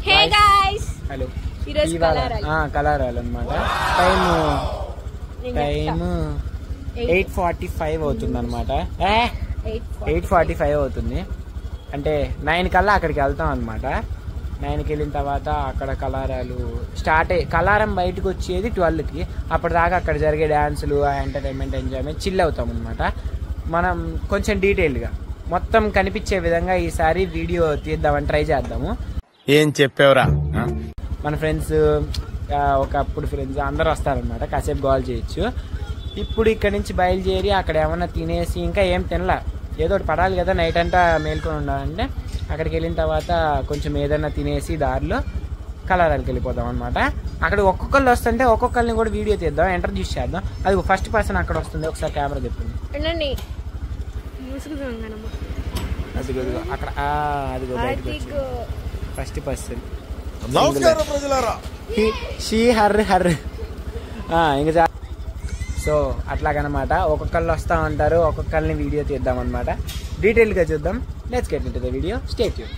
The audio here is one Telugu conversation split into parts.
హే గైస్ హలో ఈ రోజు కలరాలు అన్నమాట. టైం 8:45 అవుతుంది అనమాట. 8:45 అవుతుంది అంటే 9 కల్లా అక్కడికి వెళ్తాం అనమాట. 9కి వెళ్ళిన తర్వాత అక్కడ కలారాలు స్టార్ట్ అయ్యి కలారం బయటకు వచ్చేది 12కి. అప్పటిదాకా అక్కడ జరిగే డ్యాన్సులు ఎంటర్టైన్మెంట్ ఎంజాయ్మెంట్ చిల్ అవుతాం అనమాట. మనం కొంచెం డీటెయిల్గా మొత్తం కనిపించే విధంగా ఈసారి వీడియో తీద్దామని ట్రై చేద్దాము. ఏం చెప్పావురా? మన ఫ్రెండ్స్ ఒకప్పుడు ఫ్రెండ్స్ అందరూ వస్తారనమాట. కాసేపు కాల్ చేయొచ్చు. ఇప్పుడు ఇక్కడ నుంచి బయలుదేరి అక్కడ ఏమన్నా తినేసి ఇంకా ఏం తినలా, ఏదో ఒకటి పడాలి కదా, నైట్ అంతా మేల్కొని ఉండాలంటే అక్కడికి వెళ్ళిన తర్వాత కొంచెం ఏదైనా తినేసి దారిలో కలారాలకి వెళ్ళిపోదాం అనమాట. అక్కడ ఒక్కొక్కళ్ళు వస్తుంటే ఒక్కొక్కరిని కూడా వీడియో తీద్దాం, ఇంట్రడ్యూస్ చేద్దాం. అది ఫస్ట్ పర్సన్ అక్కడ వస్తుంది. ఒకసారి కెమెరా చెప్పింది అక్కడ ఫస్ట్ పర్సన్ ఇంకా సో అట్లాగనమాట. ఒక్కొక్కళ్ళు వస్తా ఉంటారు, ఒక్కొక్కరిని వీడియో తీద్దాం అనమాట. డీటెయిల్గా చూద్దాం. Let's get into the video. Stay tune.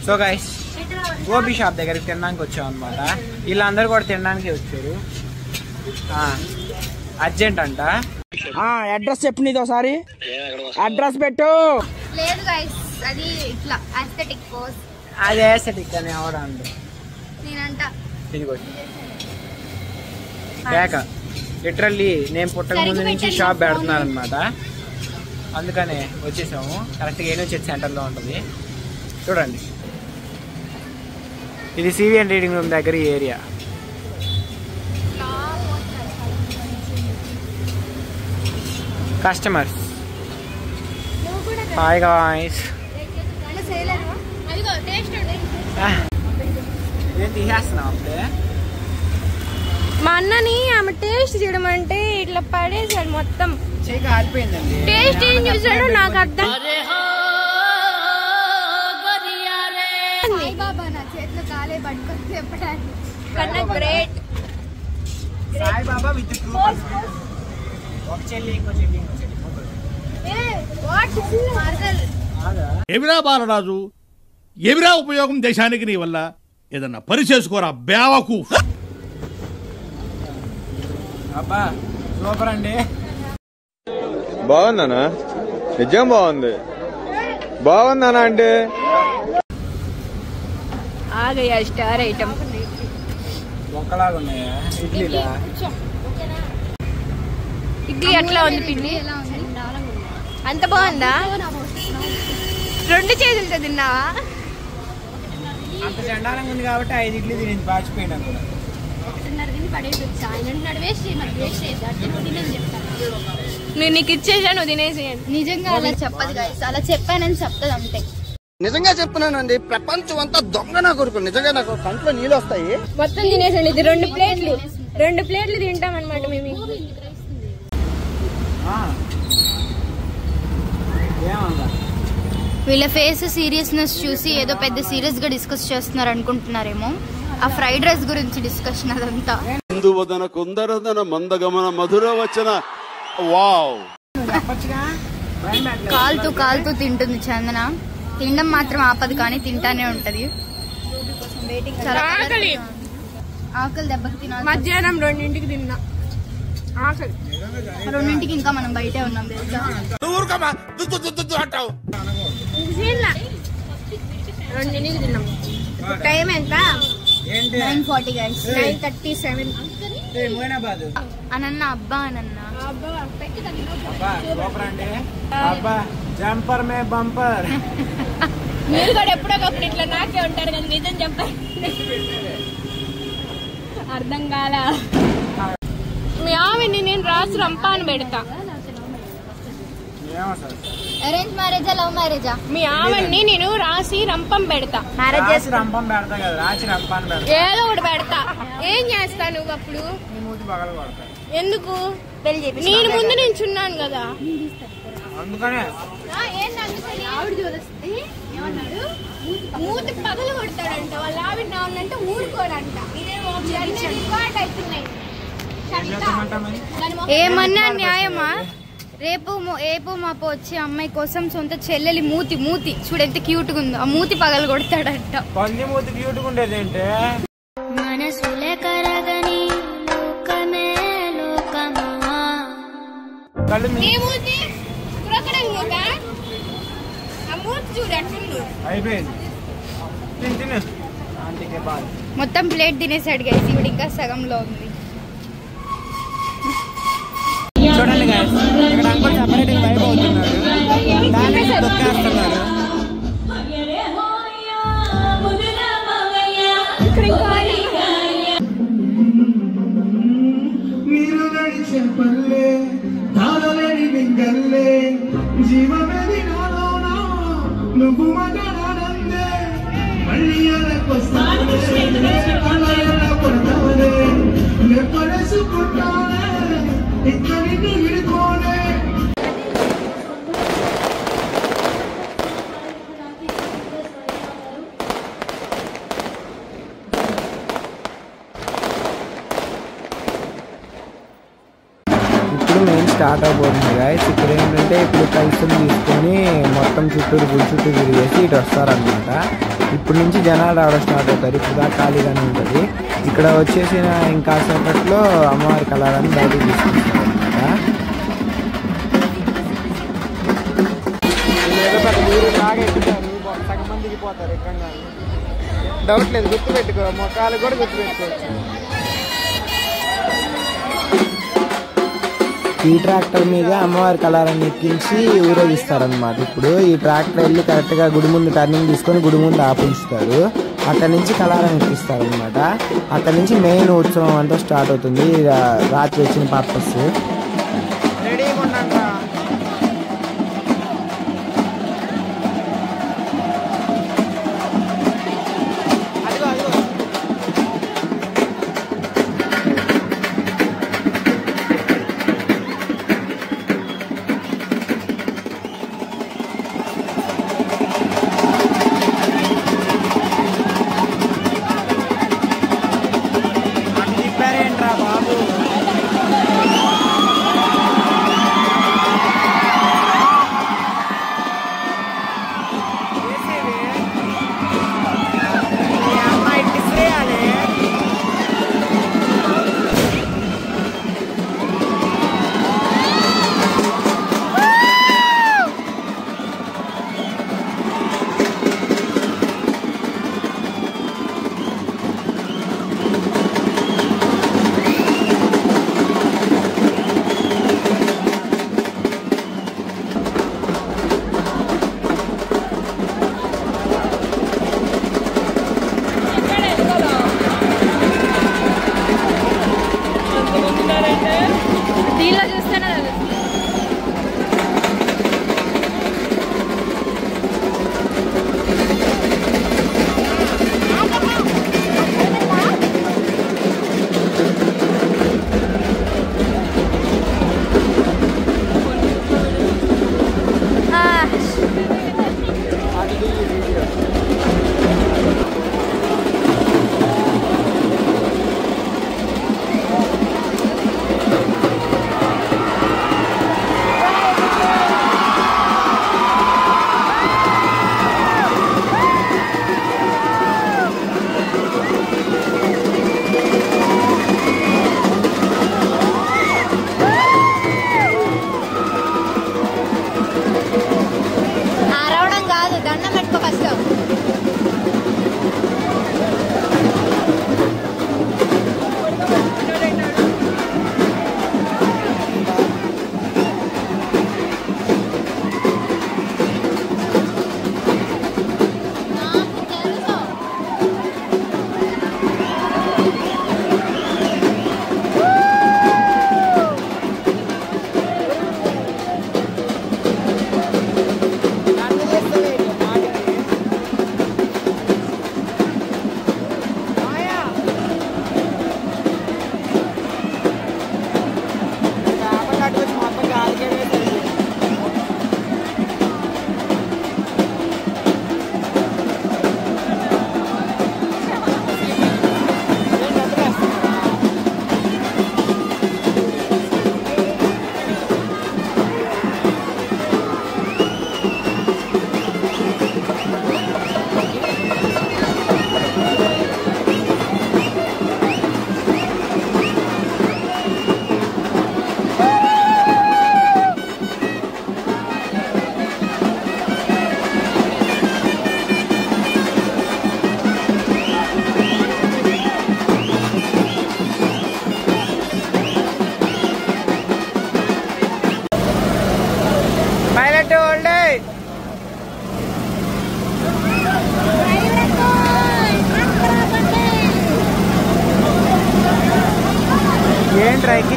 So guys gobi shop దగ్గరికి తినడానికి వచ్చాం అనమాట. వీళ్ళందరూ కూడా తినడానికి వచ్చారు. అర్జెంట్ అంట. అడ్రస్ చెప్పు, నీది ఒకసారి అడ్రస్ పెట్టు. లేదు గైస్, అది ఇట్లా ఆస్థెటిక్ పోజ్. అది ఆస్థెటిక్ అని ఎవరు అంట. నేనంట కేక లిటరల్లీ నేను పుట్టక ముందు నుంచి షాప్ పెడుతున్నాను అనమాట. అందుకనే వచ్చేసాము. కరెక్ట్గా యూనివర్సిటీ సెంటర్లో ఉంటుంది. చూడండి, ఇది సివిఎన్ రీడింగ్ రూమ్ దగ్గర ఈ ఏరియా. Customers hi guys. ఏం తీసేస్తున్నావు అప్పుడే? మా అన్నని ఆమె టేస్ట్ చేయడం అంటే ఇట్లా పడేసాడు మొత్తం. చేయి కాలిపోయిందండి. టేస్ట్ ఏం చూసాడో నాకు అర్థం. Great Saibaba with truth. ఒక చెల్లి ఇంకో చెల్లి ఇంకో చెల్లి. ఏమిరా బాలరాజు, ఏమిరా ఉపయోగం దేశానికి నీ వల్ల? ఏదన్నా పని చేసుకోరా బేవకు. అబ్బా సూపర్ అండి. బాగుందనా? నిజం బాగుంది. బాగుందనా అంటే ఆగయా స్టార్ ఐటమ్. ఒక్కలాగా ఉన్నాయా ఇడ్లీలా? ఇడ్లీ అట్లా ఉంది. పిండి అంత బాగుందా? 2 చేతులతో తిన్నావా? అంత చండాలంగా ఉంది కాబట్టి 5 ఇడ్లీ తినేది పాచిపోయినా కూడా. నేను నీకు ఇచ్చేసా, నువ్వు తినేసేయండి. నిజంగా అలా చెప్పదు గైస్, అలా చెప్పానని చెప్తుంది అంతే. నిజంగా చెప్తున్నానండి, ప్రపంచం అంతా దొంగ నా కొడుకు. నిజంగా నాకు కంట్లో నీళ్ళు వస్తాయి. మొత్తం తినేసండి. ఇది 2 ప్లేట్లు తింటాం అనమాట మేము. వీళ్ళ ఫేస్ సీరియస్నెస్ చూసి ఏదో పెద్ద సీరియస్ గా డిస్కస్ చేస్తున్నారు అనుకుంటున్నారేమో. ఆ ఫ్రైడ్ రైస్ గురించి డిస్కషన్ అదంతా. కుందువదన కుందరదన మందగమన మధుర వచన. వావ్. కాలుతూ తింటుంది చందన. తినడం మాత్రం ఆపదు కానీ తింటానే ఉంటది. ఆకలి దెబ్బకి తినాలి. మధ్యాహ్నం 2ంటికి తిన్నా. ఆకలి 2ంటికి ఇంకా మనం బయటే ఉన్నాం తెలుసా. 2ంటికి తిన్నాం. టైం ఎంత? 9:40 గైస్. 9:37. అనన్నా అబ్బా అనన్నా. జంపర్ మే బంపర్. మీరు కూడా ఎప్పుడొకప్పుడు ఇట్లా నాకే ఉంటారు కదా. నిజం చెప్పారు, అర్థం కాల. మీ ఆవిడ్ని నేను రాసి రంపాను పెడతా. అరేంజ్ మ్యారేజా లవ్ మ్యారేజా? మీ ఆవిడ్ని నేను రాసి రంపం పెడతా. మ్యారేజ్ రంపం పెడతా కదా, రాసి రంపాన్ని పెడతా. ఏదో ఒకటి పెడతా. ఏం చేస్తా నువ్వు అప్పుడు? మూతి పగల కొడతారు. ఎందుకు? నేను ముందు నించున్నాను కదా అందుకనే. మూతి పగల కొడతాడంట వాళ్ళ ఆవిడ నాన్నంటే ఊరుకోడంట. ఏమన్నా న్యాయమా? రేపు మాపు వచ్చి అమ్మాయి కోసం సొంత చెల్లెలి మూతి చూడు ఎంత క్యూట్ గా ఉందో. ఆ మూతి పగల కొడతాడంట. పంది మూతి క్యూట్ గా ఉండేది ఏంటే? మనసులే కరగని లోకమే లోకమా. మొత్తం ప్లేట్ తినేసాడు గైస్. ఇప్పుడు ఇంకా సగంలో ఉంది. చూడండి గైస్, ఇక్కడ అంకుల్ సపరేట్ వైబ్ అవుతున్నారు. దాన్ని తొక్కేస్తున్నారు. మీరు నడిచే పల్లె నాదలేని మింగల్లే జీవమేది నాలోనా నువ్వు మగనాడందే మళ్ళీ అలకొస్తానే అలయల పడతానే లేపరేసుకుంటానే ఇక్కడికి విడుకోనే. ఇప్పుడు మెయిన్ స్టార్ట్ అవబోతుంది గాయస్. ఇప్పుడు ఏంటంటే ఇప్పుడు కలుసుని తీసుకొని మొత్తం చుట్టూరు గుడి చుట్టూ తిరిగేసి ఇటు వస్తారనమాట. ఇప్పుడు నుంచి జనాలు రావడం స్టార్ట్ అవుతారు. ఇప్పుడు దాకా ఖాళీగానే ఉంటుంది. ఇక్కడ వచ్చేసిన ఇంకా సేపట్లో అమ్మవారి కళారాన్ని బయటకు తీసుకొస్తారు అనమాట. బాగా ఎక్కుతారు, సగం మంది దిగిపోతారు. ఎక్కడ డౌట్ లేదు, గుర్తుపెట్టుకో. మొక్కలు కూడా గుర్తుపెట్టుకోవచ్చు. ఈ ట్రాక్టర్ మీద అమ్మవారి కళారాన్ని ఎక్కించి ఊరేగిస్తారనమాట. ఇప్పుడు ఈ ట్రాక్టర్ వెళ్ళి కరెక్ట్ గా గుడి ముందు టర్నింగ్ తీసుకొని గుడి ముందు ఆపించుతారు. అక్కడి నుంచి కళారాన్ని ఎక్కిస్తారనమాట. అక్కడి నుంచి మెయిన్ ఉత్సవం అంతా స్టార్ట్ అవుతుంది. రాత్రి వచ్చిన పర్పస్ రెడీగా ఉండండి.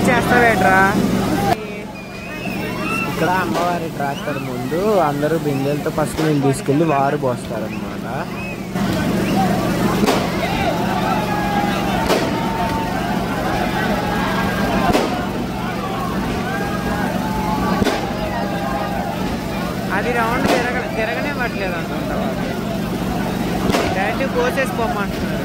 చేస్తావేట్రా? ఇక్కడ అమ్మవారి ట్రాక్టర్ ముందు అందరూ బిందెలతో పసుపు నీళ్ళు తీసుకెళ్ళి వారు పోస్తారనమాట. అది రౌండ్ తిరగనే పట్టలేదు అనుకుంటా. డైరెక్ట్ కోసేసి పొమ్మంటున్నారు.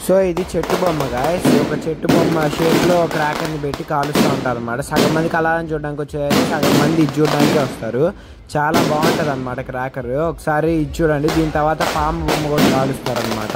సో ఇది చెట్టు బొమ్మ గాయస్. ఒక చెట్టు బొమ్మ షేప్లో క్రాకర్ని పెట్టి కాలుస్తూ ఉంటారు అనమాట. సగం మంది కళాలను చూడడానికి వచ్చేది, సగం మంది ఇది చూడడానికి వస్తారు. చాలా బాగుంటుంది అనమాట క్రాకర్. ఒకసారి ఇది చూడండి. దీని తర్వాత పాము బొమ్మ కూడా కాలుస్తారు అనమాట.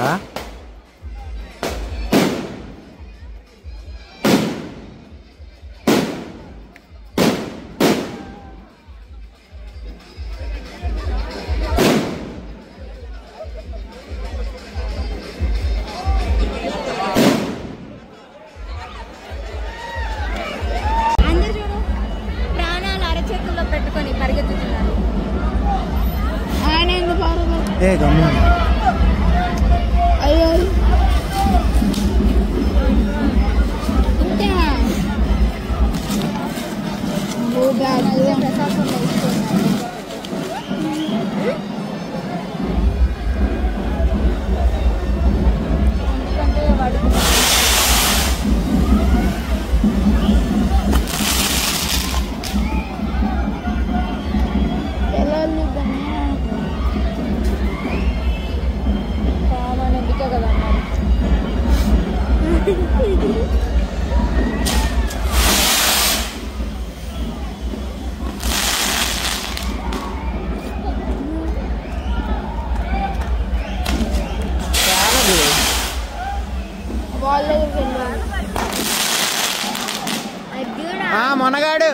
మొనగాడు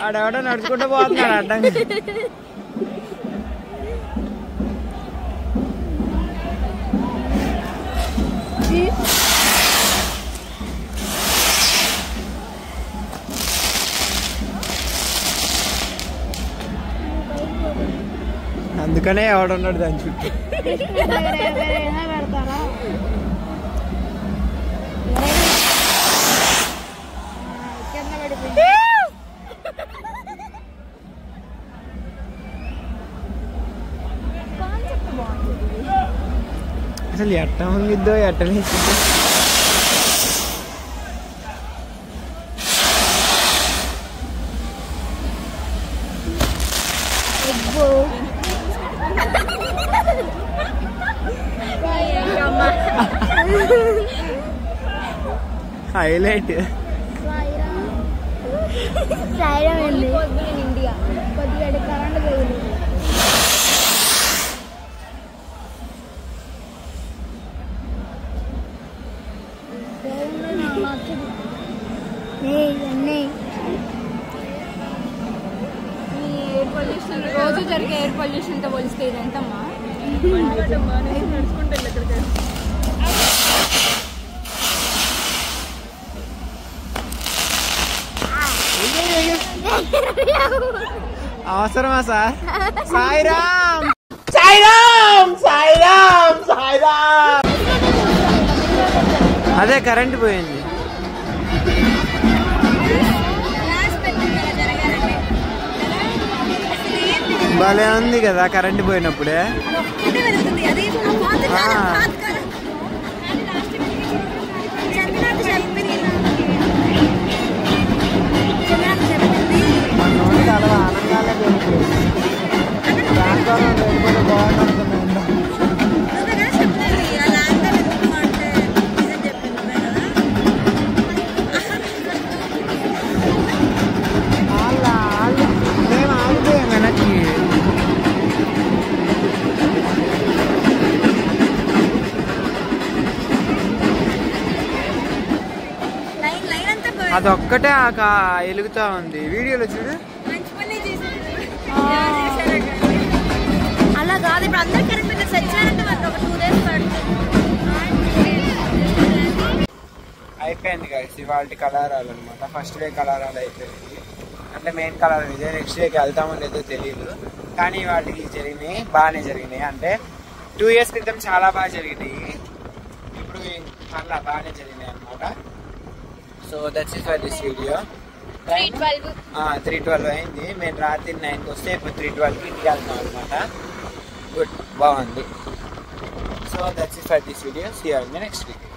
ఆడెవడో నడుచుకుంటూ పోతున్నాడు అడ్డంగా. అందుకనే ఎవడున్నాడు దాని చుట్టూ. అసలు ఎట్ట ఉంగిద్దో ఎట్టలేసిద్దో. హైలైట్ ఇండియా కొద్దిగా కరెంట్ పోయింది. ఎయిర్ పొల్యూషన్ రోజు జరిగే ఎయిర్ పొల్యూషన్ తో పోలిస్తే ఇది ఎంతమ్మా? అవసరమా సార్? సాయిరామ్ సాయిరామ్ సాయిరామ్ సాయిరామ్. అదే కరెంట్ పోయింది. భలే ఉంది కదా కరెంట్ పోయినప్పుడే. అదొక్కటే ఎలుగుతా ఉంది వీడియోలో చూడు. అలా కాదు, ఇప్పుడు అందరు కరెక్ట్ సెట్ చేయాలంటే మనకు ఒక 2 days పడుతుంది. అయిపోయింది గాయస్ ఇవాళ కలరాలు అనమాట. ఫస్ట్ డే కలరాలు అయిపోయింది, అంటే మెయిన్ కలర్ ఇదే. నెక్స్ట్ డేకి వెళ్తామో లేదో తెలియదు, కానీ వాటికి జరిగినాయి, బాగానే జరిగినాయి. అంటే 2 years క్రితం చాలా బాగా జరిగినాయి, ఇప్పుడు మళ్ళా బాగానే జరిగినాయి అనమాట. So that's it for this video. 3:12 అయింది. మేము రాత్రి 9కి వస్తే ఇప్పుడు 3:12కి ఇంటికి వెళ్తాం అనమాట. గుడ్, బాగుంది. So that's it for this video. See you in the next video.